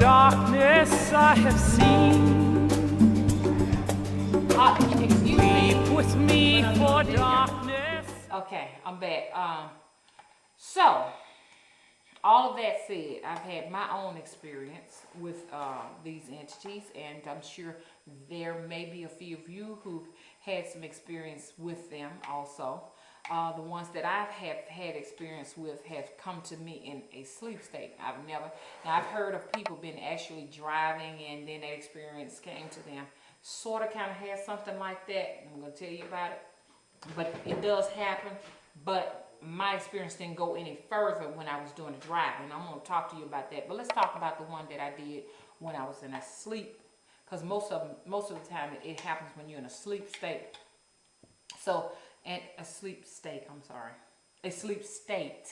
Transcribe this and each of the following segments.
darkness I have seen. Excuse me. Weep with me for darkness. Okay, I'm back. So all of that said, I've had my own experience with these entities, and I'm sure there may be a few of you who've had some experience with them also. The ones that I have had experience with have come to me in a sleep state. I've heard of people been actually driving and then that experience came to them. Sort of kind of had something like that. I'm going to tell you about it. But it does happen. But my experience didn't go any further when I was doing the driving. I'm going to talk to you about that. But let's talk about the one that I did when I was in a sleep. Because most of the time it happens when you're in a sleep state. So, and a sleep state, a sleep state.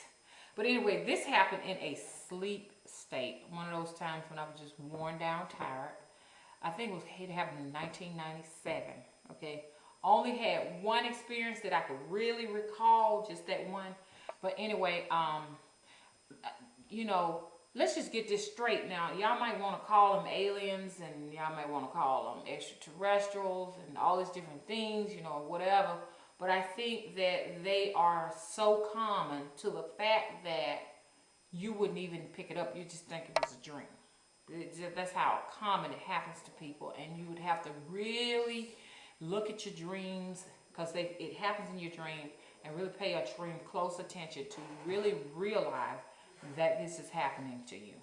But anyway, this happened in a sleep state. One of those times when I was just worn down, tired. I think it happened in 1997, okay? Only had one experience that I could really recall, just that one. But anyway, you know, let's just get this straight now. Y'all might want to call them aliens, and y'all might want to call them extraterrestrials and all these different things, you know, whatever. But I think that they are so common to the fact that you wouldn't even pick it up. You just think it was a dream. That's how common it happens to people. And you would have to really look at your dreams, because it happens in your dream, and really pay your dream close attention to really realize that this is happening to you.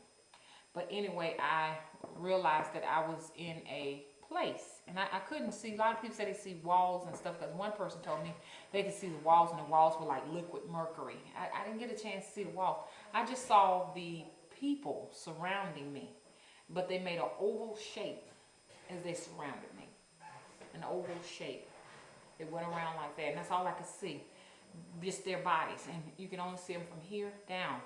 But anyway, I realized that I was in a place, and I couldn't see. A lot of people say they see walls and stuff, because one person told me they could see the walls, and the walls were like liquid mercury. I didn't get a chance to see the walls. I just saw the people surrounding me, but they made an oval shape as they surrounded me. An oval shape. It went around like that, and that's all I could see. Just their bodies, and you can only see them from here down.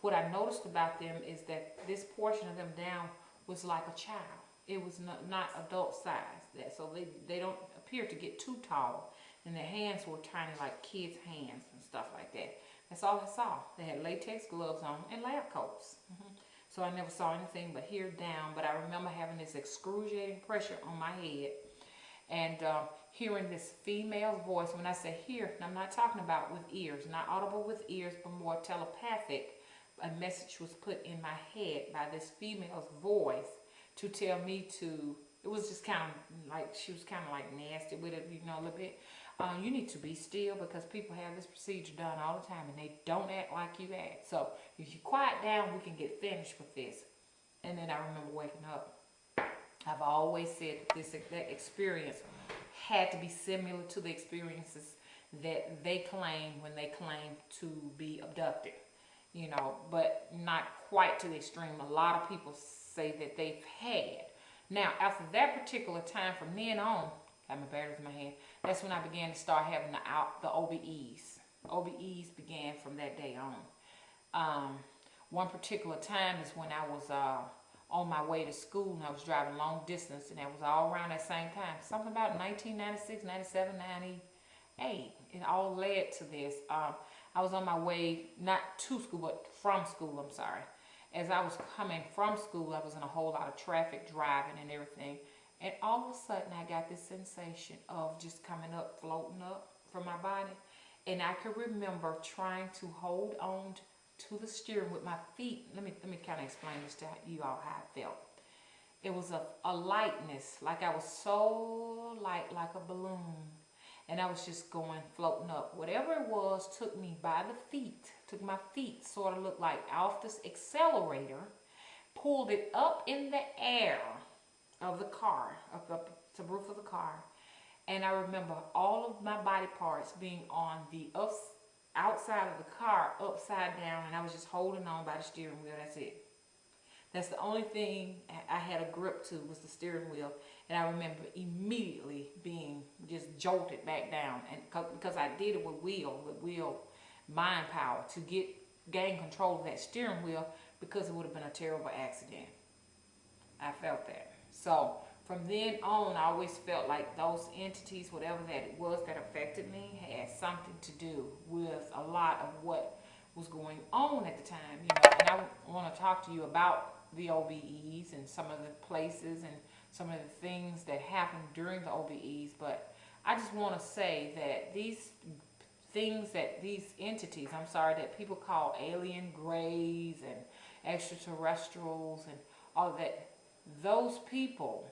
What I noticed about them is that this portion of them down was like a child. It was not adult size. So they don't appear to get too tall, and their hands were tiny like kids' hands and stuff like that. That's all I saw. They had latex gloves on and lab coats. So I never saw anything but here down, but I remember having this excruciating pressure on my head, and hearing this female's voice. When I say hear, I'm not talking about with ears, not audible with ears, but more telepathic. A message was put in my head by this female's voice to tell me to, it was just kind of like, she was kind of like nasty with it, you know, a little bit. You need to be still, because people have this procedure done all the time and they don't act like you act. So if you quiet down, we can get finished with this. And then I remember waking up. I've always said that experience had to be similar to the experiences that they claim when they claim to be abducted, you know, but not quite to the extreme a lot of people say that they've had. Now, after that particular time, from then on, got my batteries in my hand, that's when I began to start having the OBEs. OBEs began from that day on. One particular time is when I was on my way to school, and I was driving long distance, and that was all around that same time. Something about 1996, 97, 98. It all led to this. I was on my way, not to school, but from school, I'm sorry. As I was coming from school, I was in a whole lot of traffic, driving and everything. And all of a sudden, I got this sensation of just coming up, floating up from my body. And I could remember trying to hold on to the steering with my feet. Let me kind of explain this to you all how I felt. It was a lightness, like I was so light, like a balloon. And I was just going, floating up. Whatever it was took me by the feet, took my feet, sort of looked like off this accelerator, pulled it up in the air of the car, up to the roof of the car. And I remember all of my body parts being on the outside of the car, upside down, and I was just holding on by the steering wheel. That's it. That's the only thing I had a grip to, was the steering wheel. And I remember immediately being just jolted back down, and because I did it with will, mind power, to gain control of that steering wheel, because it would have been a terrible accident. I felt that. So from then on, I always felt like those entities, whatever that it was that affected me, had something to do with a lot of what was going on at the time, you know. And I want to talk to you about the OBEs and some of the places and some of the things that happened during the OBEs, but I just want to say that these things that these entities, I'm sorry, that people call alien grays and extraterrestrials and all of that, those people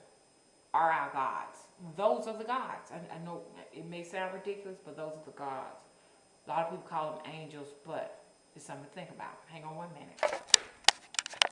are our gods. Those are the gods. I know it may sound ridiculous, but those are the gods. A lot of people call them angels, but it's something to think about. Hang on 1 minute.